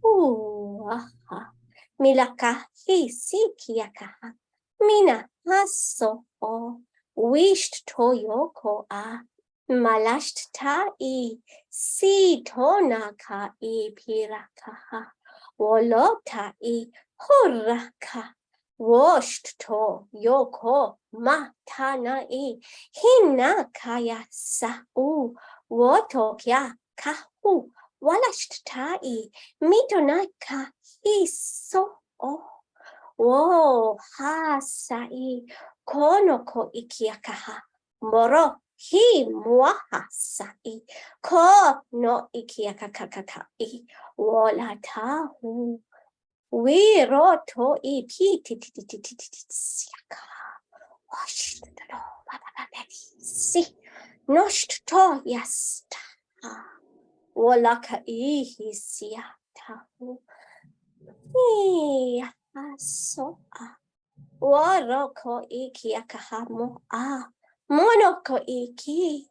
S2: uaha milaka hi sikiaka mina haso o wished toyoko a malasht ta e si tonaka e piraka wolota e horaka washed to yoko matana e hinakaya sa u wotokya kahu walasht ta e mitonaka iso o wo hasai konoko ikiakaha moro hi muahasai ko no ikiakakakakai wola tahu wiroto i pitititititisiaka si nosht to yasta wolaka ihi siatahu Asoa. Waroko iki akahamo a. Monoko iki.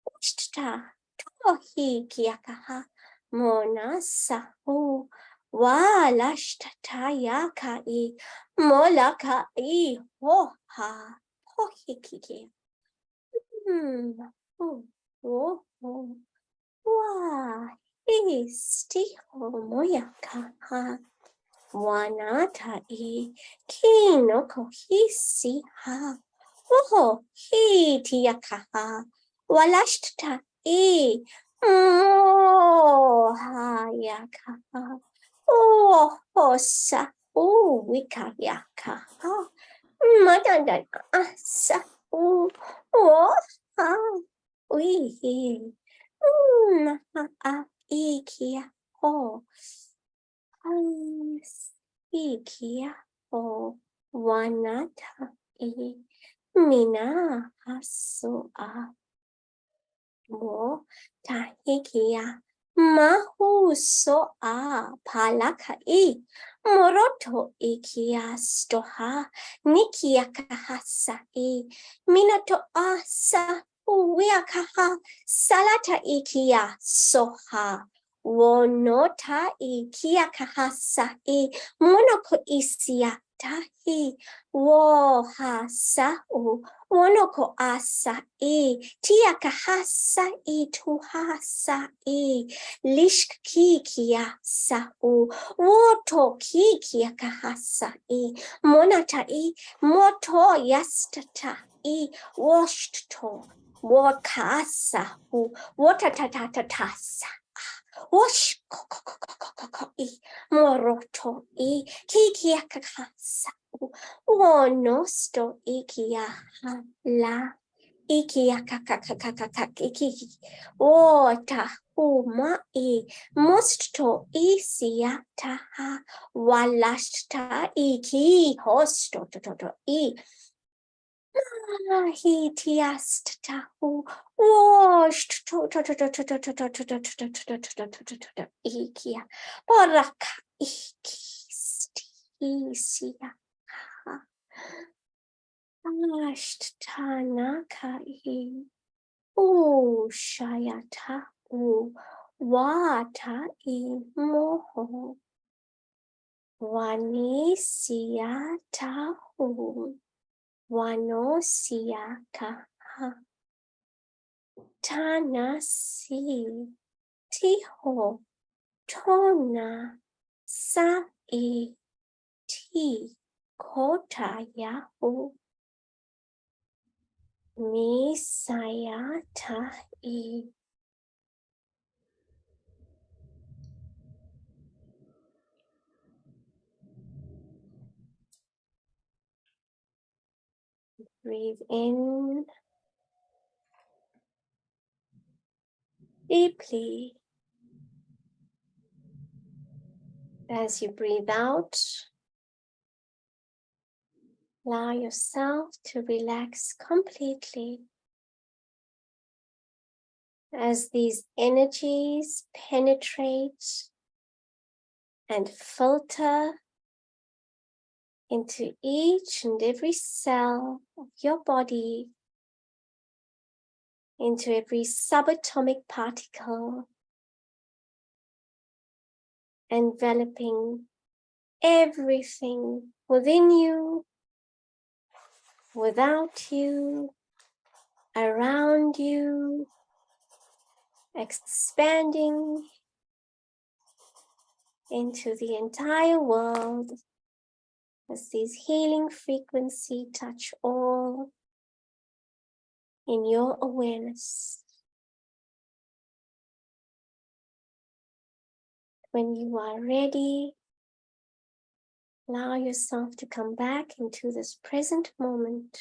S2: Ushta. Tohi kiakaha. Monasa u. Walashtata yaka i. Molaka i. Hoha. Hohi kiki. Oh. Wa. Istiho moyaka ha. Wanata e kino kohisi ha oho hiti yakaha walashta e moha yakaha oho sa wika yakaha madanda asa oha wihi a ikia ho Ikia o wanata e mina hasu a mo tahikia mahu so a palaka e moroto ikia stoha nikia kahasa e minato asa uwiakaha salata ikia soha Wonota i kia kahasa i monoko isia tahi wo hasa u monoko asa i tia kahasa i tuhasa i lishk ki kia sa u woto ki kia kahasa i monata i moto yastata i washed to wakasa u wotatatatasa Wash i moroto i kikia kakasa wonosto ikia la iki akakakakakak iki ota uma e musto isiata ha walasta iki hosto to I he tiast tahu washed to ikia poraka ikist isia asht tanaka I shayata u wata I moho wanisiata u wanosiaka tanasi tiho tona sa ti kota yahu misayata I breathe in deeply. As you breathe out, allow yourself to relax completely as these energies penetrate and filter into each and every cell of your body, into every subatomic particle, enveloping everything within you, without you, around you, expanding into the entire world as these healing frequencies touch all in your awareness. When you are ready, allow yourself to come back into this present moment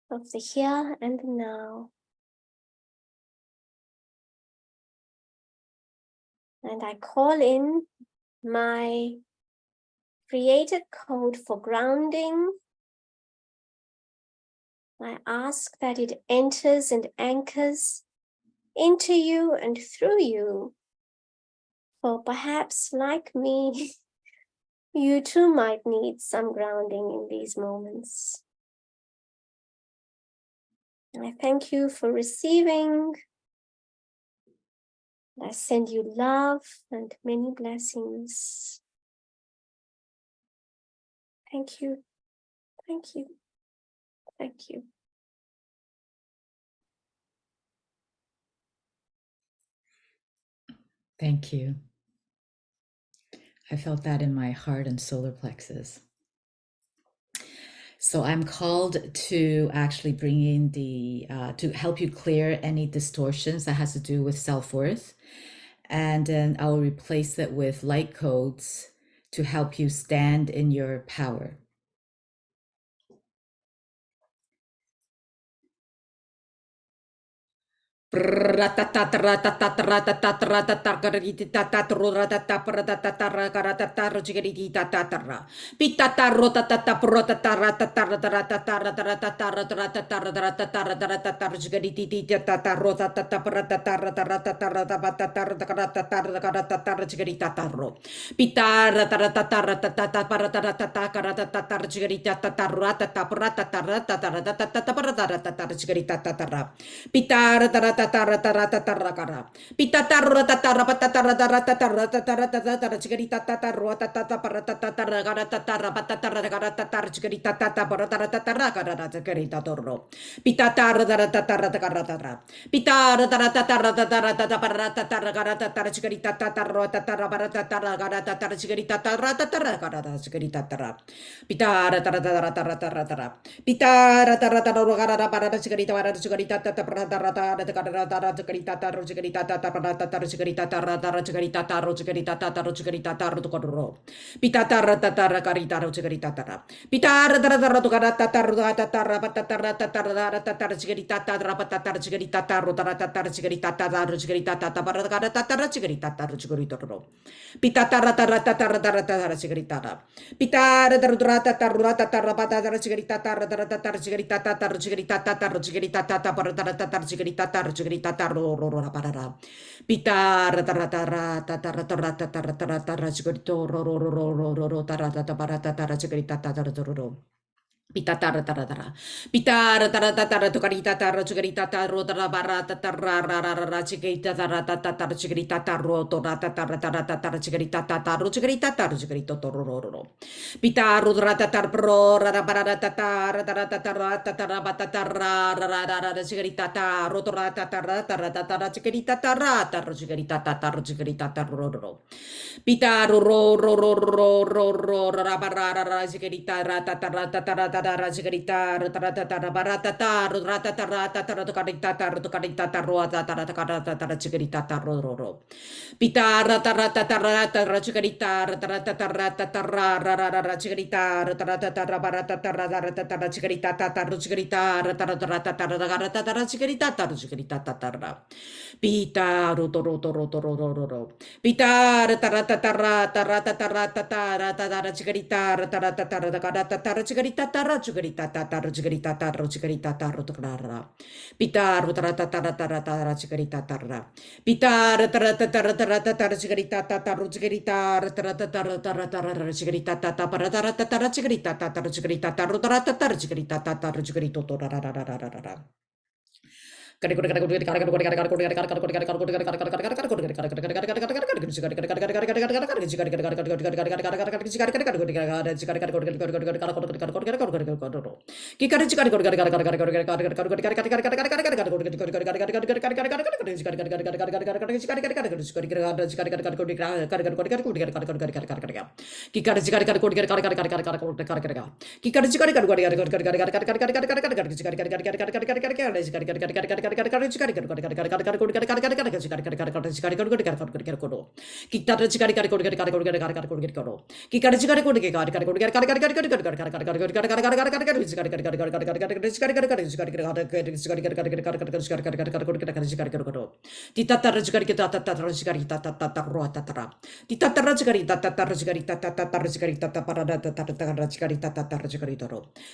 S2: of the here and the now. And I call in my created code for grounding. I ask that it enters and anchors into you and through you. For perhaps, like me, you too might need some grounding in these moments. I thank you for receiving. I send you love and many blessings. Thank you, thank you, thank you.
S1: Thank you. I felt that in my heart and solar plexus. So I'm called to actually bring in to help you clear any distortions that has to do with self-worth. And then I'll replace it with light codes to help you stand in your power. Pitara tara tara tara tara kara. Pitatarra tatara patatara tara tatara tatara tatara chigarita tatarua tatata para tatara gara tatara patatara gara tatara chigarita tata para tara tatara gara chigarita torro. Pitatara tara tatara tatara tara. Pitara tara tatara tatara tata para tatara gara tatara chigarita tatara tatara para tatara gara tatara chigarita tatara tatara gara chigarita tara. Pitara tara tara tara tara tara. Pitara tara tara gara para chigarita para chigarita tata para tara tara Pitara tara to kara tatara tatara patatara tatara tatara chigari tatara patatara chigari tatara tatara chigari tatara chigari tatara para kara tatara chigari tatara chigari toro. Pitatara tara tatara tara tatara chigari tara. Pitara tara tatara tatara patatara chigari tatara tatara chigari tatara chigari tatara chigari tatara para tatara chigari tatara chigari tatara ro para. Pitara tara tara tatara tara tatara tara tara chigari toro ro tara tatara para tatara chigari tatara toro. Pitara tara tara. Pitara tara tara tokarita tara chukarita taro tara barata tara rara chikarita tara tara chikarita taro tora tara tara tara chikarita taro chikarita taro chikarito tororo. Pitaru tara tara pro rara barata tara tara tara tara batara rara chikarita taro tora tara tara tara chikarita tara tara chikarita taro chikarita taro. Pitaru ro ro ro ro ro ro ra ba ra ra ra zigarita ra ta ta ra ta ta ra ta ta ra zigarita ra ta ra ta ta ra ba ra ta ta ra ta ta ra ta ta ra to karita ta to karita ta ro ta ta ra ta ra ta ta ra zigarita ta ro ro ro. Pita ra ta ra ta ta ra ta ra zigarita ra ta ra ta ta ra ta ta ra ra ra ra ra zigarita ra ta ra ta ta ra ba ra ta ta ra ra ta ta ra zigarita ta ta ro zigarita ra ta ra ta ra ta ta ra ra ta ta ra zigarita ta ro zigarita ta ta ra. Pita ro to ro to ro to ro ro ro ro. Pitar tarata tarata rata tarata tarata tara chigarita tarata tarata karata tara chigarita tara chigarita tara chigarita tara chigarita tara tarara. Pitar tarata tarata tara chigarita tara. Pitar tarata tarata tarata tara chigarita tara chigarita tarata tarata tara chigarita tata para tarata tara chigarita tara chigarita tara tarata tara chigarita tara chigarito torara.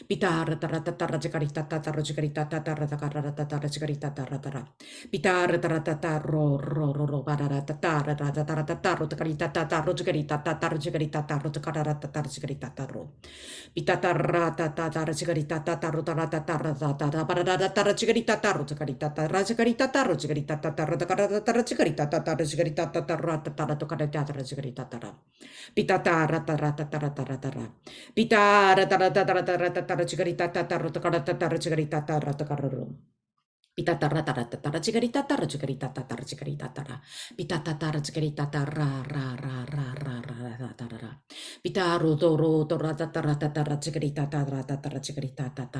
S1: Pitar taratara chikarita tatara chikarita tatara takara tatara chikarita taratara. Pitar taratata ro ro ro ro barara tatara tatara tataro takarita tataro chikarita tataro chikarita taro takara tatara chikarita taro. Pitatara tatara chikarita tataro taratara tatara barara tatara chikarita taro takarita tara chikarita taro chikarita tatara takara tatara chikarita tatara chikarita tatara tatara takara tatara chikarita tara. Pitatara taratara taratara. Pitara tara tara tara tara chigarita tara tara tara chigarita tara tara. Pitatara tara tara chigarita tara chigarita tara chigarita tara. Pitata tara chigarita tara ra ra ra ra ra ra tara. Pitaru toro tora tara tara chigarita tara tara chigarita tara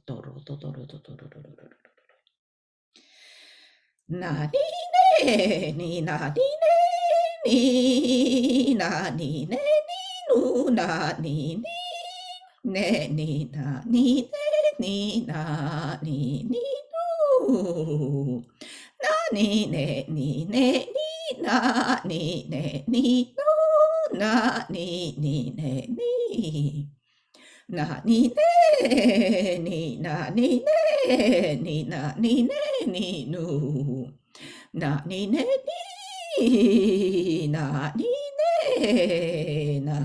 S1: toro toro toro. Na ni ne ni na ni ne ni na ni ne ni nu na ni ni. Ne ni na ni ne ni na ni ni no. Na ni ne ni ne ni na ni ne ni no. Na ni ne ni. Na ni ne ni na ni ne ni na ni ne ni no. Na ni ne ni na ni ne na.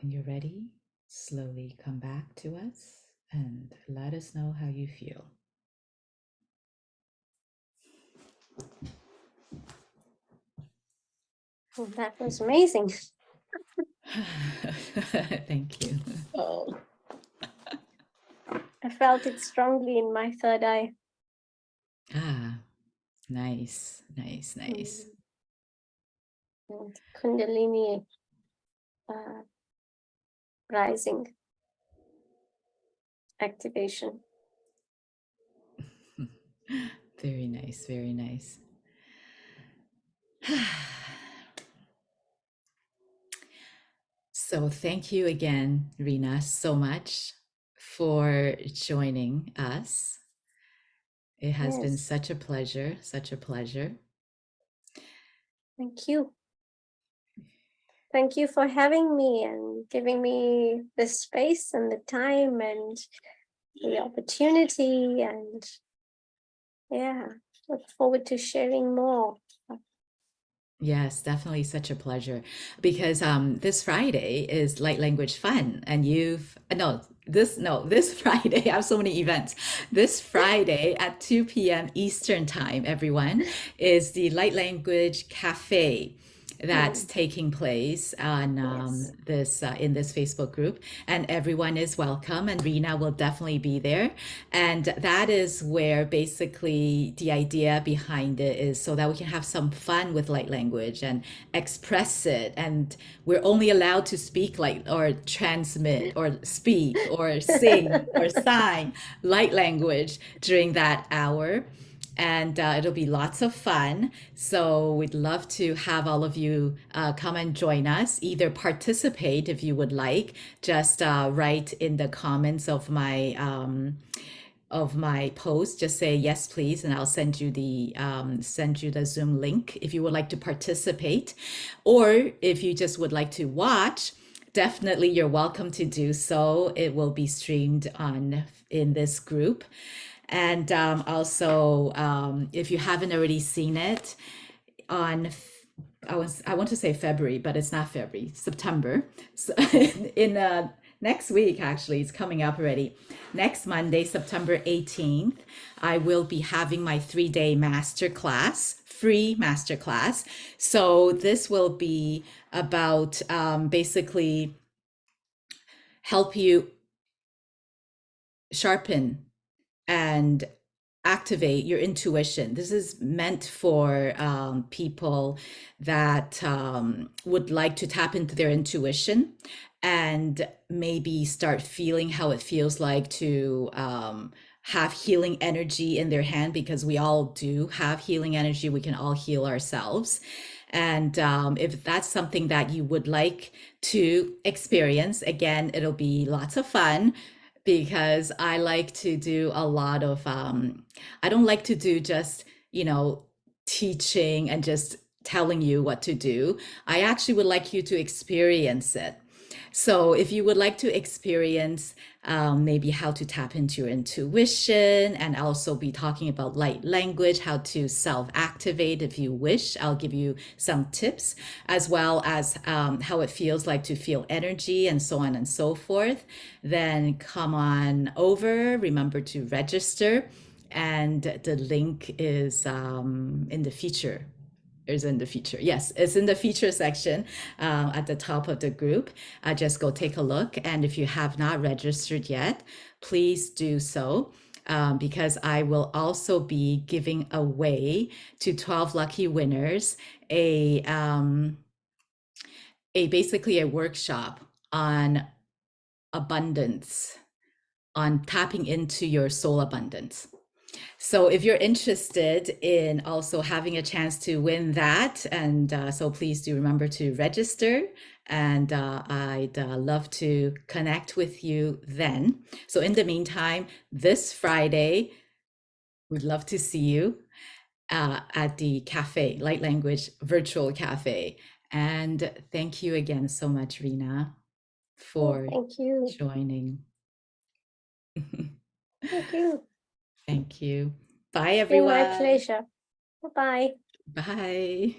S1: When you're ready, slowly come back to us and let us know how you feel.
S2: Oh, that was amazing.
S1: Thank you.
S2: Oh, I felt it strongly in my third eye.
S1: Ah, nice, nice, nice.
S2: Mm. And Kundalini uh, rising activation.
S1: Very nice, very nice. So, thank you again, Reena, so much for joining us. It has been
S2: Yes,
S1: such a pleasure, such a pleasure.
S2: thank you. Thank you for having me and giving me the space and the time and the opportunity. And yeah, look forward to sharing more.
S1: Yes, definitely such a pleasure because this Friday is light language fun and you've this Friday I have so many events. This Friday at 2 p.m. Eastern time, everyone, is the light language cafe that's
S2: Mm,
S1: taking place on
S2: yes.
S1: this in this Facebook group, and everyone is welcome. And Reena will definitely be there, and that is where basically the idea behind it is so that we can have some fun with light language and express it. And we're only allowed to speak like or transmit or speak or sing or sign light language during that hour, and it'll be lots of fun. So we'd love to have all of you come and join us. Either participate if you would like, just write in the comments of my post. Just say yes, please, and I'll send you the Zoom link if you would like to participate, or if you just would like to watch. Definitely, you're welcome to do so. It will be streamed on in this group. And also, if you haven't already seen it, on I want to say February, but it's not February, September. So in next week, actually, it's coming up already. Next Monday, September 18th, I will be having my 3-day master class, free master class. So this will be about basically help you sharpen and activate your intuition. This is meant for people that would like to tap into their intuition and maybe start feeling how it feels like to have healing energy in their hand, because we all do have healing energy. We can all heal ourselves. And if that's something that you would like to experience, again, it'll be lots of fun because I like to do a lot of, I don't like to do just, teaching and just telling you what to do. I actually would like you to experience it. So if you would like to experience maybe how to tap into your intuition, and also be talking about light language, how to self-activate if you wish, I'll give you some tips, as well as how it feels like to feel energy and so on and so forth. Then come on over, remember to register, and the link is in the feature is in the feature. Yes, it's in the feature section at the top of the group. Just go take a look. And if you have not registered yet, please do so. Because I will also be giving away to 12 lucky winners a basically a workshop on abundance, on tapping into your soul abundance. So if you're interested in also having a chance to win that, and so please do remember to register, and I'd love to connect with you then. So in the meantime, this Friday, we'd love to see you at the cafe, Light Language Virtual Cafe. And thank you again so much, Reena,
S2: Oh,
S1: for
S2: thank you.
S1: joining.
S2: Thank you.
S1: Thank you. Bye,
S2: It's been my
S1: everyone.
S2: pleasure. Bye bye.
S1: Bye.